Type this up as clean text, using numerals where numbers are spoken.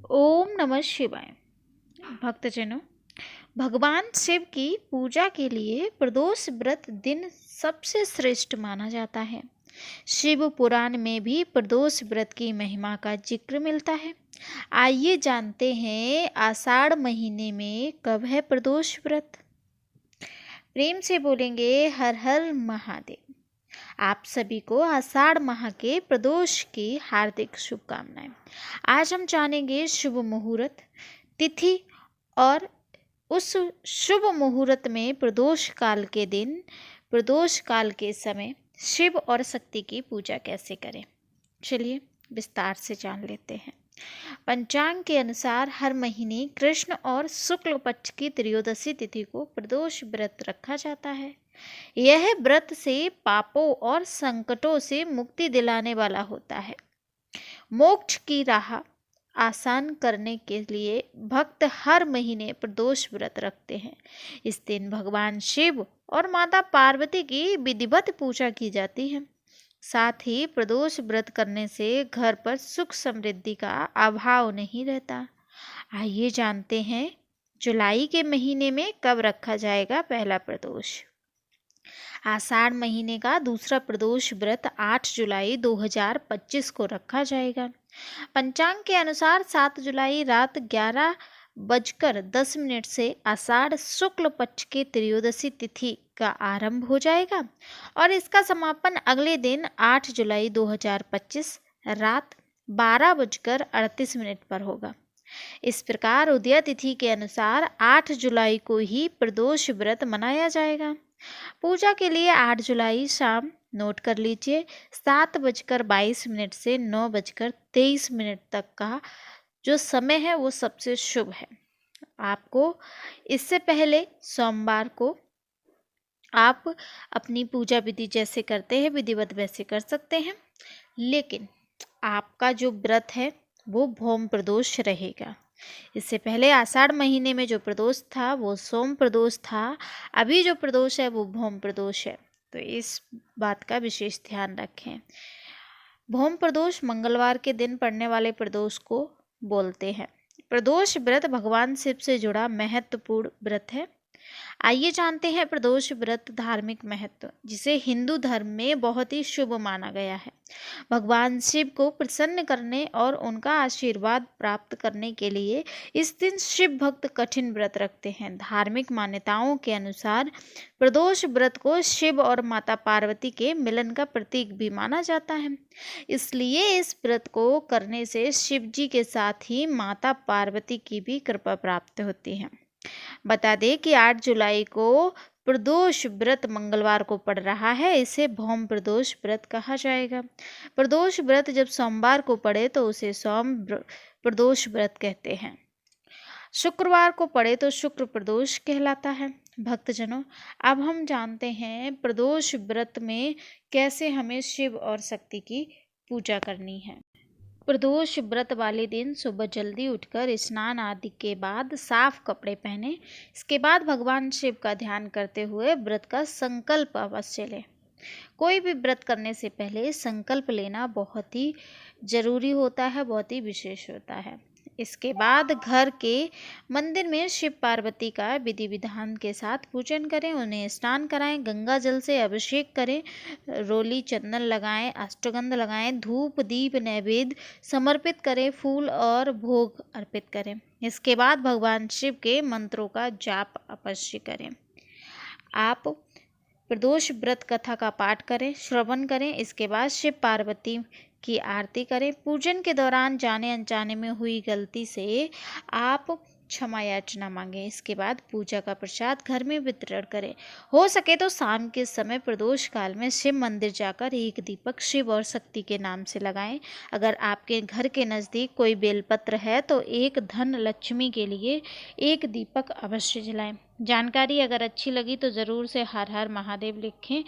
ओम नमः शिवाय। भक्तजनों, भगवान शिव की पूजा के लिए प्रदोष व्रत दिन सबसे श्रेष्ठ माना जाता है। शिव पुराण में भी प्रदोष व्रत की महिमा का जिक्र मिलता है। आइए जानते हैं आषाढ़ महीने में कब है प्रदोष व्रत। प्रेम से बोलेंगे हर हर महादेव। आप सभी को आषाढ़ माह के प्रदोष की हार्दिक शुभकामनाएं। आज हम जानेंगे शुभ मुहूर्त, तिथि और उस शुभ मुहूर्त में प्रदोष काल के दिन, प्रदोष काल के समय शिव और शक्ति की पूजा कैसे करें। चलिए विस्तार से जान लेते हैं। पंचांग के अनुसार हर महीने कृष्ण और शुक्ल पक्ष की त्रयोदशी तिथि को प्रदोष व्रत रखा जाता है। यह व्रत से पापों और संकटों से मुक्ति दिलाने वाला होता है। मोक्ष की राह आसान करने के लिए भक्त हर महीने प्रदोष व्रत रखते हैं। इस दिन भगवान शिव और माता पार्वती की विधिवत पूजा की जाती है। साथ ही प्रदोष व्रत करने से घर पर सुख समृद्धि का अभाव नहीं रहता। आइए जानते हैं जुलाई के महीने में कब रखा जाएगा पहला प्रदोष। आषाढ़ महीने का दूसरा प्रदोष व्रत 8 जुलाई 2025 को रखा जाएगा। पंचांग के अनुसार 7 जुलाई रात 11:10 से आषाढ़ शुक्ल पक्ष की त्रयोदशी तिथि का आरंभ हो जाएगा और इसका समापन अगले दिन 8 जुलाई 2025 रात 12:38 पर होगा। इस प्रकार उदय तिथि के अनुसार 8 जुलाई को ही प्रदोष व्रत मनाया जाएगा। पूजा के लिए 8 जुलाई शाम नोट कर लीजिए 7:22 से 9:23 तक का जो समय है वो सबसे शुभ है। आपको इससे पहले सोमवार को आप अपनी पूजा विधि जैसे करते हैं विधिवत वैसे कर सकते हैं, लेकिन आपका जो व्रत है वो भौम प्रदोष रहेगा। इससे पहले आषाढ़ महीने में जो प्रदोष था वो सोम प्रदोष था, अभी जो प्रदोष है वो भौम प्रदोष है, तो इस बात का विशेष ध्यान रखें। भौम प्रदोष मंगलवार के दिन पड़ने वाले प्रदोष को बोलते हैं। प्रदोष व्रत भगवान शिव से जुड़ा महत्वपूर्ण व्रत है। आइए जानते हैं प्रदोष व्रत धार्मिक महत्व, जिसे हिंदू धर्म में बहुत ही शुभ माना गया है। भगवान शिव को प्रसन्न करने और उनका आशीर्वाद प्राप्त करने के लिए इस दिन शिव भक्त कठिन व्रत रखते हैं। धार्मिक मान्यताओं के अनुसार प्रदोष व्रत को शिव और माता पार्वती के मिलन का प्रतीक भी माना जाता है। इसलिए इस व्रत को करने से शिव जी के साथ ही माता पार्वती की भी कृपा प्राप्त होती है। बता दें कि 8 जुलाई को प्रदोष व्रत मंगलवार को पड़ रहा है, इसे भौम प्रदोष व्रत कहा जाएगा। प्रदोष व्रत जब सोमवार को पड़े तो उसे सोम प्रदोष व्रत कहते हैं। शुक्रवार को पड़े तो शुक्र प्रदोष कहलाता है। भक्तजनों, अब हम जानते हैं प्रदोष व्रत में कैसे हमें शिव और शक्ति की पूजा करनी है। प्रदोष व्रत वाले दिन सुबह जल्दी उठकर स्नान आदि के बाद साफ कपड़े पहने। इसके बाद भगवान शिव का ध्यान करते हुए व्रत का संकल्प अवश्य लें। कोई भी व्रत करने से पहले संकल्प लेना बहुत ही जरूरी होता है, बहुत ही विशेष होता है। इसके बाद घर के मंदिर में शिव पार्वती का विधि विधान के साथ पूजन करें, उन्हें स्नान कराएं, गंगा जल से अभिषेक करें, रोली चंदन लगाएं, अष्टगंध लगाएं, धूप दीप नैवेद्य समर्पित करें, फूल और भोग अर्पित करें। इसके बाद भगवान शिव के मंत्रों का जाप अवश्य करें। आप प्रदोष व्रत कथा का पाठ करें, श्रवण करें। इसके बाद शिव पार्वती की आरती करें। पूजन के दौरान जाने अनजाने में हुई गलती से आप क्षमा याचना मांगें। इसके बाद पूजा का प्रसाद घर में वितरण करें। हो सके तो शाम के समय प्रदोष काल में शिव मंदिर जाकर एक दीपक शिव और शक्ति के नाम से लगाएं। अगर आपके घर के नज़दीक कोई बेलपत्र है तो एक धन लक्ष्मी के लिए एक दीपक अवश्य जलाएं। जानकारी अगर अच्छी लगी तो ज़रूर से हर हर महादेव लिखें।